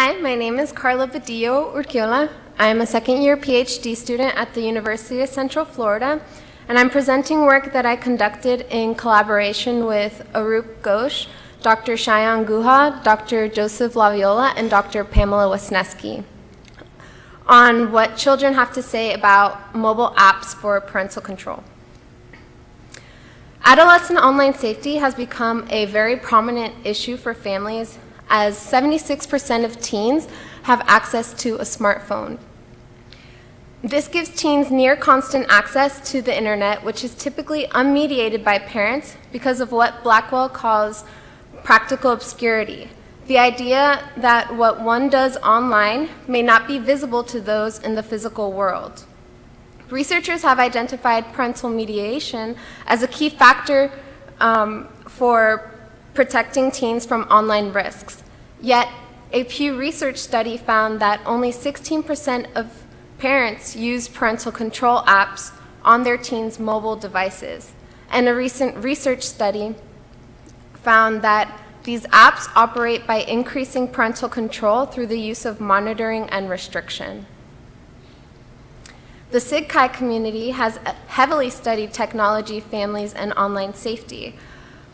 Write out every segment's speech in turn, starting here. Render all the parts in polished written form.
Hi, my name is Karla Badillo-Urquiola. I'm a second-year PhD student at the University of Central Florida, and I'm presenting work that I conducted in collaboration with Arup Ghosh, Dr. Shion Guha, Dr. LaViola, and Dr. Pamela Wisniewski on what children have to say about mobile apps for parental control. Adolescent online safety has become a very prominent issue for families, as 76% of teens have access to a smartphone. This gives teens near constant access to the internet, which is typically unmediated by parents because of what Blackwell calls practical obscurity, the idea that what one does online may not be visible to those in the physical world. Researchers have identified parental mediation as a key factor for protecting teens from online risks. Yet, a Pew Research study found that only 16% of parents use parental control apps on their teens' mobile devices. And a recent research study found that these apps operate by increasing parental control through the use of monitoring and restriction. The SIGCHI community has heavily studied technology, families, and online safety.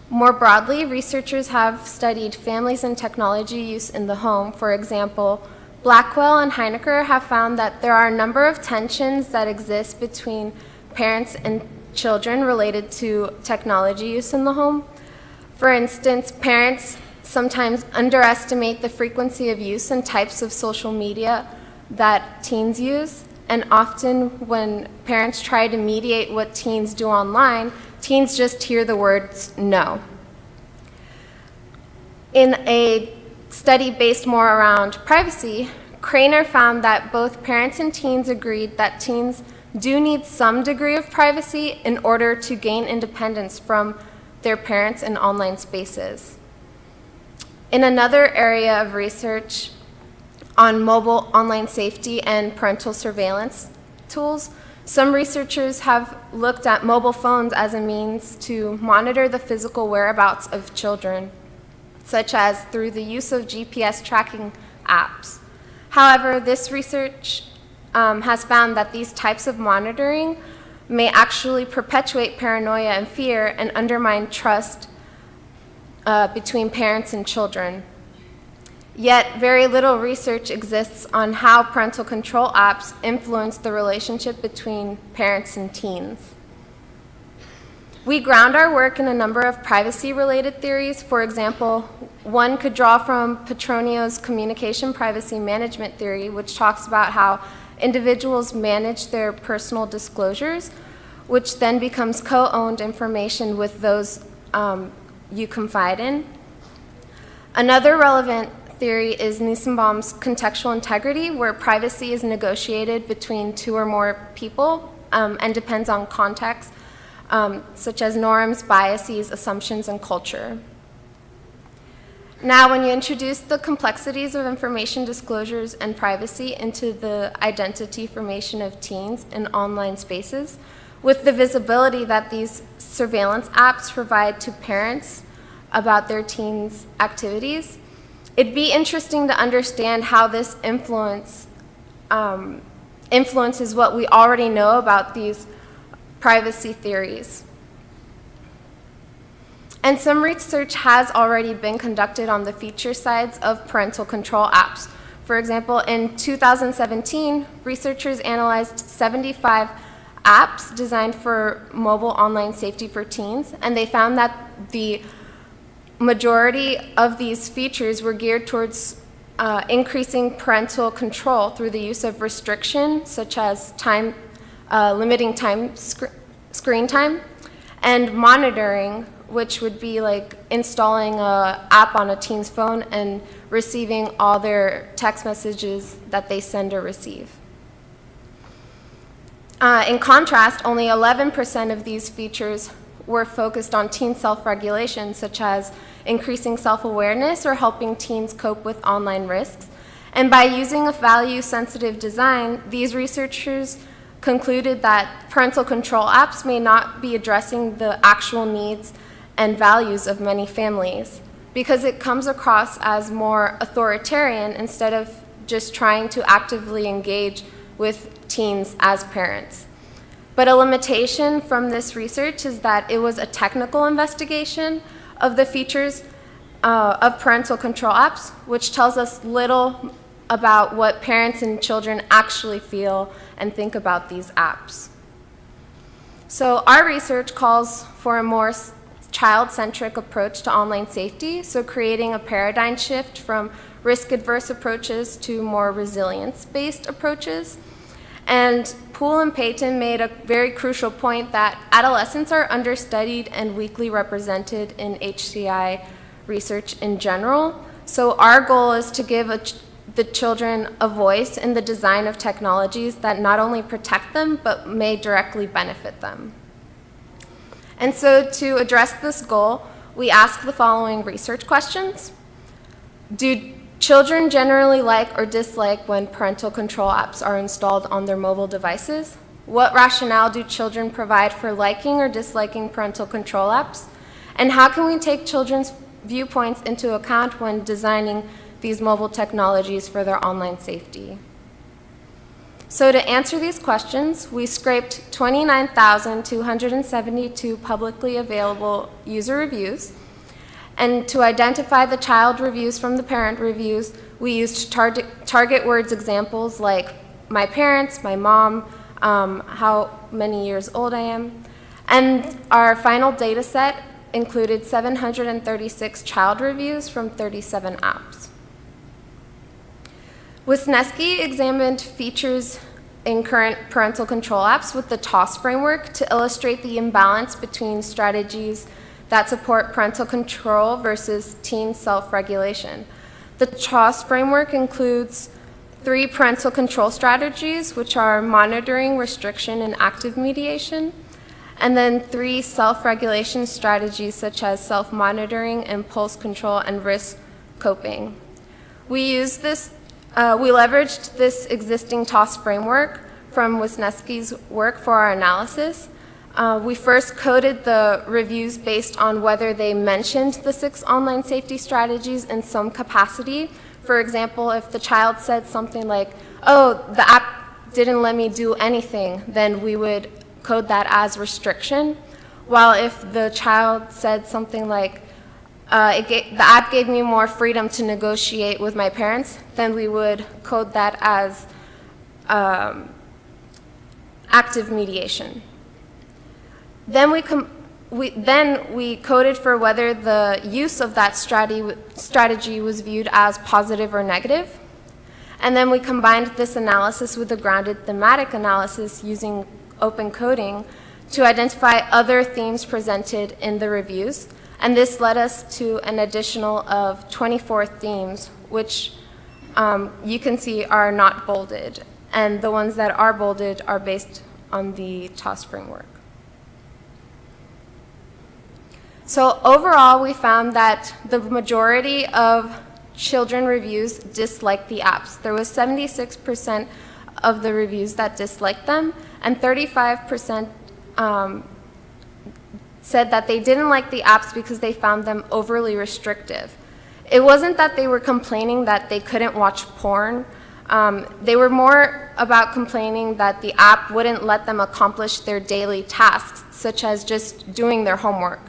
More broadly, researchers have studied families and technology use in the home. For example, Blackwell and Heinecker have found that there are a number of tensions that exist between parents and children related to technology use in the home. For instance, parents sometimes underestimate the frequency of use and types of social media that teens use, and often when parents try to mediate what teens do online, teens just hear the words no. In a study based more around privacy, Craner found that both parents and teens agreed that teens do need some degree of privacy in order to gain independence from their parents in online spaces. In another area of research on mobile online safety and parental surveillance tools, some researchers have looked at mobile phones as a means to monitor the physical whereabouts of children, such as through the use of GPS tracking apps. However, this research has found that these types of monitoring may actually perpetuate paranoia and fear and undermine trust between parents and children. Yet, very little research exists on how parental control apps influence the relationship between parents and teens. We ground our work in a number of privacy-related theories. For example, one could draw from Petronio's communication privacy management theory, which talks about how individuals manage their personal disclosures, which then becomes co-owned information with those you confide in. Another relevant theory is Nissenbaum's contextual integrity, where privacy is negotiated between two or more people and depends on context, such as norms, biases, assumptions, and culture. Now, when you introduce the complexities of information disclosures and privacy into the identity formation of teens in online spaces, with the visibility that these surveillance apps provide to parents about their teens' activities, it'd be interesting to understand how this influences what we already know about these privacy theories. And some research has already been conducted on the feature sides of parental control apps. For example, in 2017, researchers analyzed 75 apps designed for mobile online safety for teens, and they found that the majority of these features were geared towards increasing parental control through the use of restriction, such as limiting screen time, and monitoring, which would be like installing an app on a teen's phone and receiving all their text messages that they send or receive. In contrast, only 11% of these features were focused on teen self-regulation, such as increasing self-awareness or helping teens cope with online risks. And by using a value-sensitive design, these researchers concluded that parental control apps may not be addressing the actual needs and values of many families. because it comes across as more authoritarian instead of just trying to actively engage with teens as parents. But a limitation from this research is that it was a technical investigation of the features of parental control apps, which tells us little about what parents and children actually feel and think about these apps. So our research calls for a more child-centric approach to online safety, so creating a paradigm shift from risk-adverse approaches to more resilience-based approaches. And Poole and Payton made a very crucial point that adolescents are understudied and weakly represented in HCI research in general. So our goal is to give the children a voice in the design of technologies that not only protect them, but may directly benefit them. And so to address this goal, we ask the following research questions. Do children generally like or dislike when parental control apps are installed on their mobile devices? What rationale do children provide for liking or disliking parental control apps? And how can we take children's viewpoints into account when designing these mobile technologies for their online safety? So to answer these questions, we scraped 29,272 publicly available user reviews. And to identify the child reviews from the parent reviews, we used target words examples like my parents, my mom, how many years old I am. And our final data set included 736 child reviews from 37 apps. Wisniewski examined features in current parental control apps with the TOSS framework to illustrate the imbalance between strategies that support parental control versus teen self-regulation. The TOSS framework includes 3 parental control strategies, which are monitoring, restriction, and active mediation, and then 3 self-regulation strategies such as self-monitoring, impulse control, and risk coping. We leveraged this existing TOSS framework from Wisniewski's work for our analysis. We first coded the reviews based on whether they mentioned the 6 online safety strategies in some capacity. For example, if the child said something like, oh, the app didn't let me do anything, then we would code that as restriction. While if the child said something like, the app gave me more freedom to negotiate with my parents, then we would code that as active mediation. Then we coded for whether the use of that strategy was viewed as positive or negative. And then we combined this analysis with a grounded thematic analysis using open coding to identify other themes presented in the reviews. And this led us to an additional of 24 themes, which you can see are not bolded. And the ones that are bolded are based on the TOSS framework. So overall, we found that the majority of children reviews disliked the apps. There was 76% of the reviews that disliked them, and 35% said that they didn't like the apps because they found them overly restrictive. It wasn't that they were complaining that they couldn't watch porn. They were more about complaining that the app wouldn't let them accomplish their daily tasks, such as just doing their homework.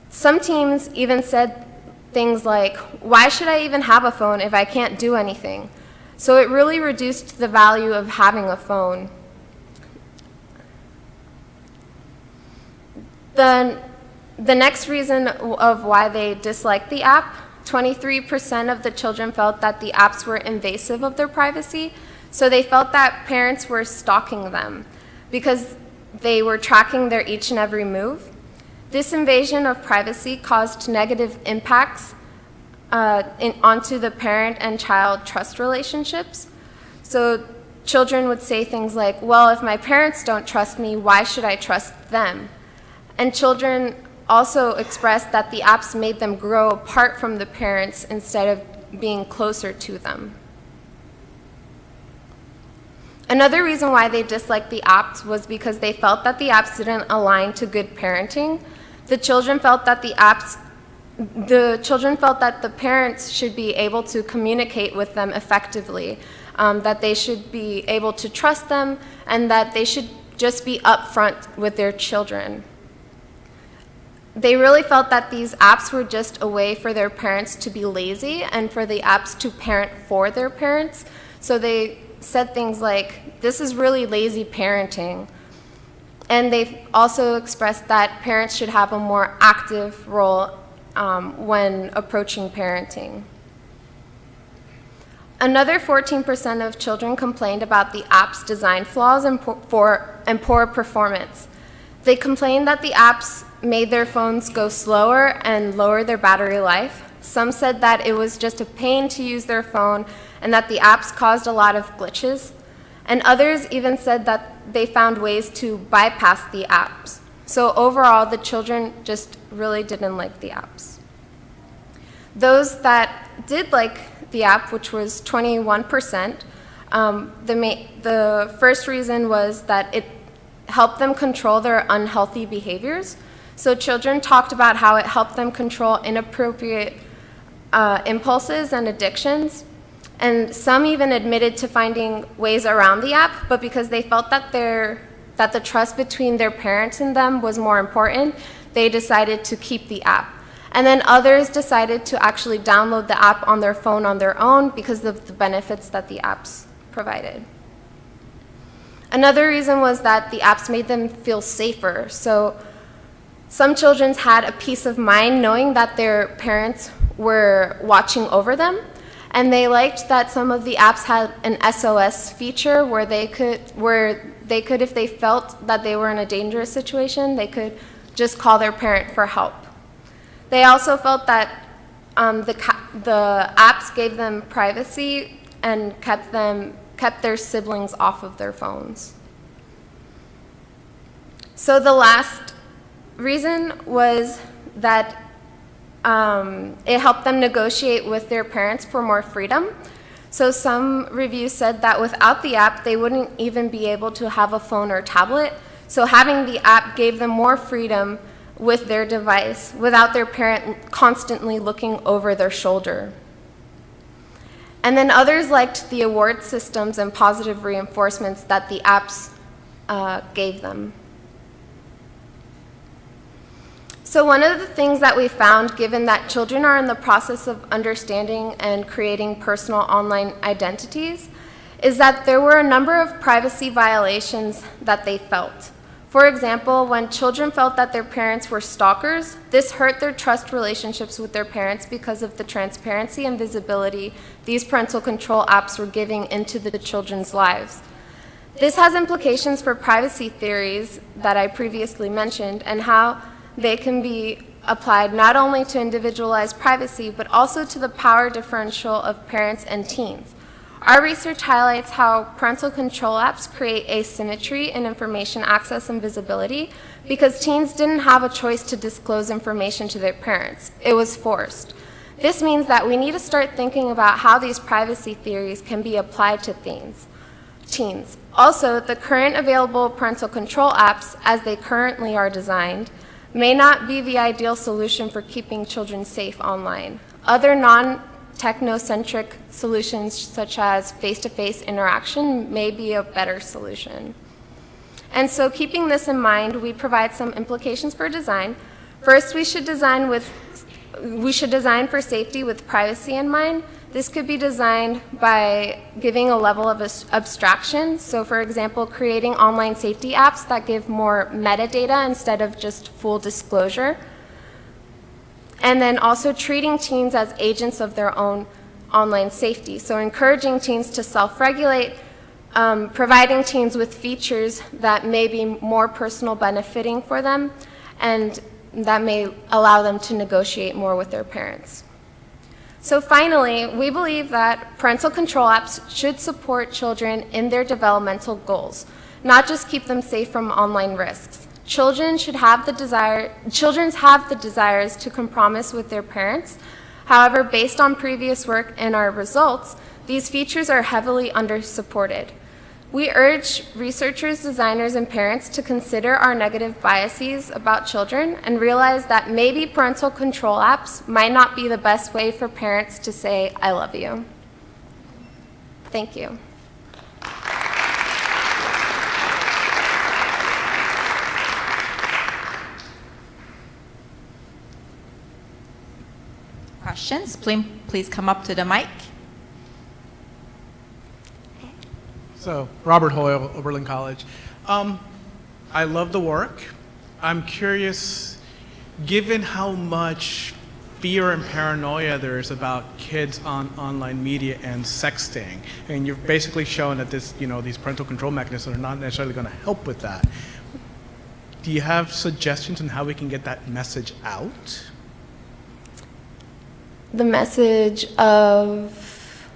Some teens even said things like, why should I even have a phone if I can't do anything? So it really reduced the value of having a phone. The next reason of why they disliked the app, 23% of the children felt that the apps were invasive of their privacy. So they felt that parents were stalking them because they were tracking their each and every move. This invasion of privacy caused negative impacts onto the parent and child trust relationships. So children would say things like, well, if my parents don't trust me, why should I trust them? And children also expressed that the apps made them grow apart from the parents instead of being closer to them. Another reason why they disliked the apps was because they felt that the apps didn't align to good parenting. The children felt that the apps the children felt that the parents should be able to communicate with them effectively, that they should be able to trust them, and that they should just be upfront with their children. They really felt that these apps were just a way for their parents to be lazy and for the apps to parent for their parents. So they said things like, "This is really lazy parenting." And they also expressed that parents should have a more active role when approaching parenting. Another 14% of children complained about the app's design flaws and poor performance. They complained that the apps made their phones go slower and lower their battery life. Some said that it was just a pain to use their phone and that the apps caused a lot of glitches. And others even said that they found ways to bypass the apps. So overall, the children just really didn't like the apps. Those that did like the app, which was 21%, the first reason was that it helped them control their unhealthy behaviors. So children talked about how it helped them control inappropriate impulses and addictions. And some even admitted to finding ways around the app, but because they felt that the trust between their parents and them was more important, they decided to keep the app. And then others decided to actually download the app on their phone on their own because of the benefits that the apps provided. Another reason was that the apps made them feel safer. So some children had a peace of mind knowing that their parents were watching over them. And they liked that some of the apps had an SOS feature where they could, if they felt that they were in a dangerous situation, they could just call their parent for help. They also felt that the apps gave them privacy and kept their siblings off of their phones. So the last reason was that it helped them negotiate with their parents for more freedom. So some reviews said that without the app, they wouldn't even be able to have a phone or tablet. So having the app gave them more freedom with their device without their parent constantly looking over their shoulder. And then others liked the award systems and positive reinforcements that the apps gave them. So one of the things that we found, given that children are in the process of understanding and creating personal online identities, is that there were a number of privacy violations that they felt. For example, when children felt that their parents were stalkers, this hurt their trust relationships with their parents because of the transparency and visibility these parental control apps were giving into the children's lives. This has implications for privacy theories that I previously mentioned and how they can be applied not only to individualized privacy, but also to the power differential of parents and teens. Our research highlights how parental control apps create asymmetry in information access and visibility because teens didn't have a choice to disclose information to their parents. It was forced. This means that we need to start thinking about how these privacy theories can be applied to teens. Also, the current available parental control apps, as they currently are designed, may not be the ideal solution for keeping children safe online. Other non-technocentric solutions, such as face-to-face interaction, may be a better solution. And so keeping this in mind, we provide some implications for design. First, we should design for safety with privacy in mind. This could be designed by giving a level of abstraction. So for example, creating online safety apps that give more metadata instead of just full disclosure. And then also treating teens as agents of their own online safety. So encouraging teens to self-regulate, providing teens with features that may be more personal benefiting for them, and that may allow them to negotiate more with their parents. So finally, we believe that parental control apps should support children in their developmental goals, not just keep them safe from online risks. Children have the desires to compromise with their parents. However, based on previous work and our results, these features are heavily under-supported. We urge researchers, designers, and parents to consider our negative biases about children and realize that maybe parental control apps might not be the best way for parents to say, I love you. Thank you. Questions? Please come up to the mic. So, Robert Hoyle, Oberlin College. I love the work. I'm curious, given how much fear and paranoia there is about kids on online media and sexting, and you've basically shown that these parental control mechanisms are not necessarily going to help with that. Do you have suggestions on how we can get that message out? The message of...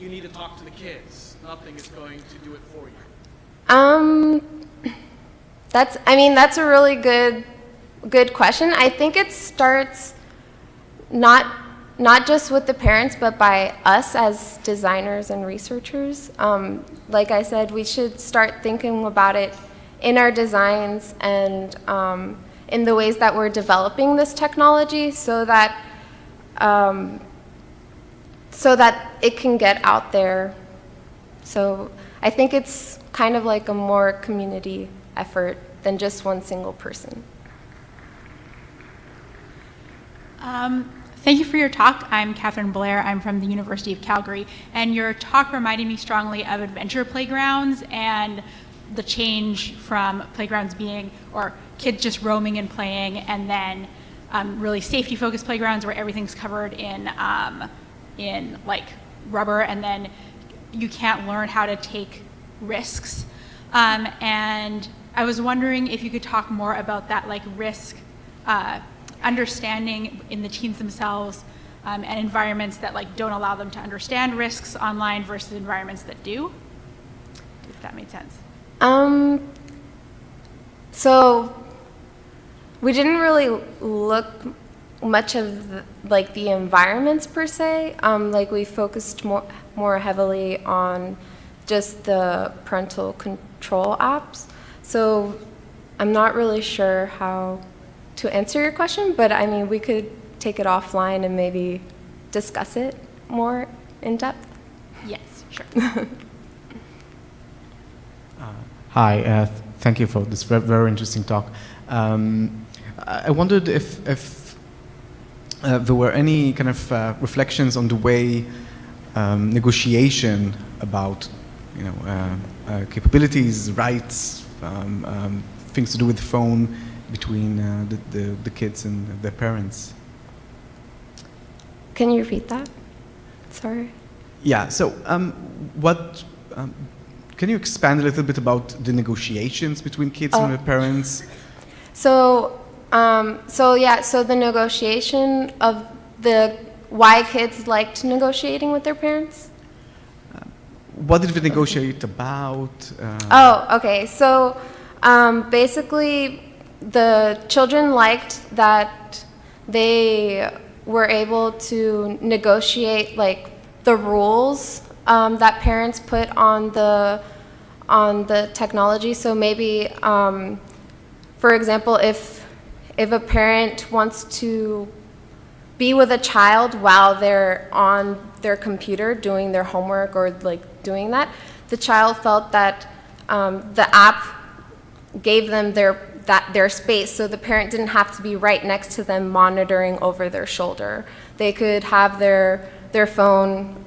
You need to talk to the kids. Nothing is going to do it for you. That's a really good question. I think it starts not just with the parents, but by us as designers and researchers. Like I said, we should start thinking about it in our designs and in the ways that we're developing this technology so that it can get out there. So I think it's kind of like a more community effort than just one single person. Thank you for your talk. I'm Catherine Blair. I'm from the University of Calgary. And your talk reminded me strongly of adventure playgrounds and the change from playgrounds being, or kids just roaming and playing, and then really safety-focused playgrounds where everything's covered in like rubber, and then you can't learn how to take risks. And I was wondering if you could talk more about that, like risk understanding in the teens themselves, and environments that like don't allow them to understand risks online versus environments that do, if that made sense. So we didn't really look much of the environments per se. Like we focused more heavily on just the parental control apps. So I'm not really sure how to answer your question, but I mean, we could take it offline and maybe discuss it more in depth. Yes, sure. Hi, thank you for this very interesting talk. I wondered if there were any kind of reflections on the way negotiation about capabilities, rights, things to do with the phone between the kids and their parents. Can you repeat that? Sorry. Yeah, so can you expand a little bit about the negotiations between kids and their parents? So the negotiation of why kids liked negotiating with their parents? What did we negotiate about? Okay. So basically, the children liked that they were able to negotiate like the rules that parents put on the technology. So maybe, for example, if a parent wants to be with a child while they're on their computer doing their homework or like doing that, the child felt that the app gave them their space, so the parent didn't have to be right next to them monitoring over their shoulder. They could have their phone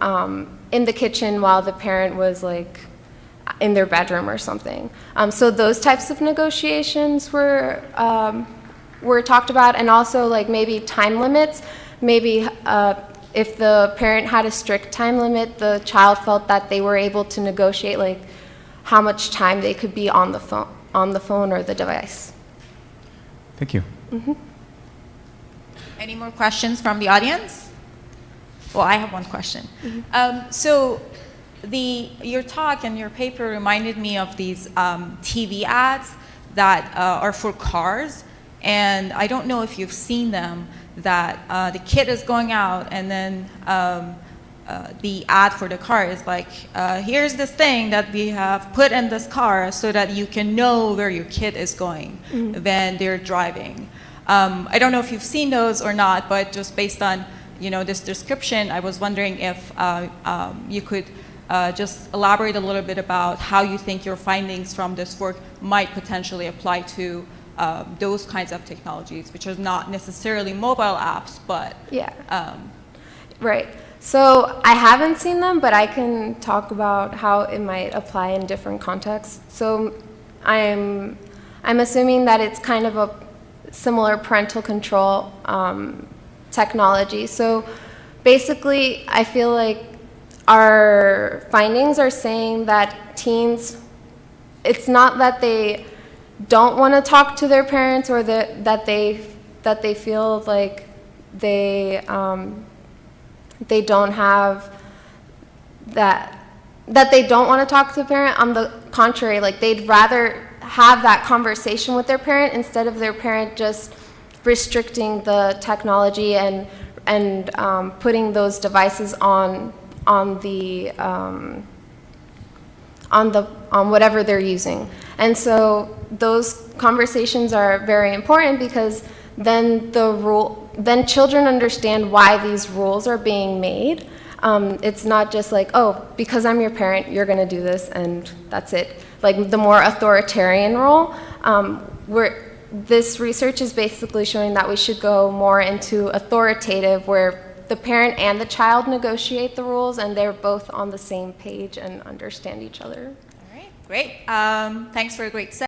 in the kitchen while the parent was like in their bedroom or something. So those types of negotiations were talked about, and also like maybe time limits. Maybe if the parent had a strict time limit, the child felt that they were able to negotiate like how much time they could be on the phone or the device. Thank you. Mm-hmm. Any more questions from the audience? Well, I have one question. Mm-hmm. So your talk and your paper reminded me of these TV ads that are for cars, and I don't know if you've seen them, that the kid is going out and then the ad for the car is like, here's this thing that we have put in this car so that you can know where your kid is going when they're driving. I don't know if you've seen those or not, but just based on this description, I was wondering if you could just elaborate a little bit about how you think your findings from this work might potentially apply to those kinds of technologies, which are not necessarily mobile apps, but Right. So I haven't seen them, but I can talk about how it might apply in different contexts. So I'm assuming that it's kind of a similar parental control technology. So basically, I feel like our findings are saying that teens, it's not that they don't want to talk to their parents or that they feel like they don't have that they don't want to talk to the parent. On the contrary, like they'd rather have that conversation with their parent instead of their parent just restricting the technology and putting those devices on whatever they're using. And so those conversations are very important because then children understand why these rules are being made. It's not just like, oh, because I'm your parent, you're going to do this, and that's it. Like the more authoritarian role, this research is basically showing that we should go more into authoritative, where the parent and the child negotiate the rules, and they're both on the same page and understand each other. all right, great. Thanks for a great session.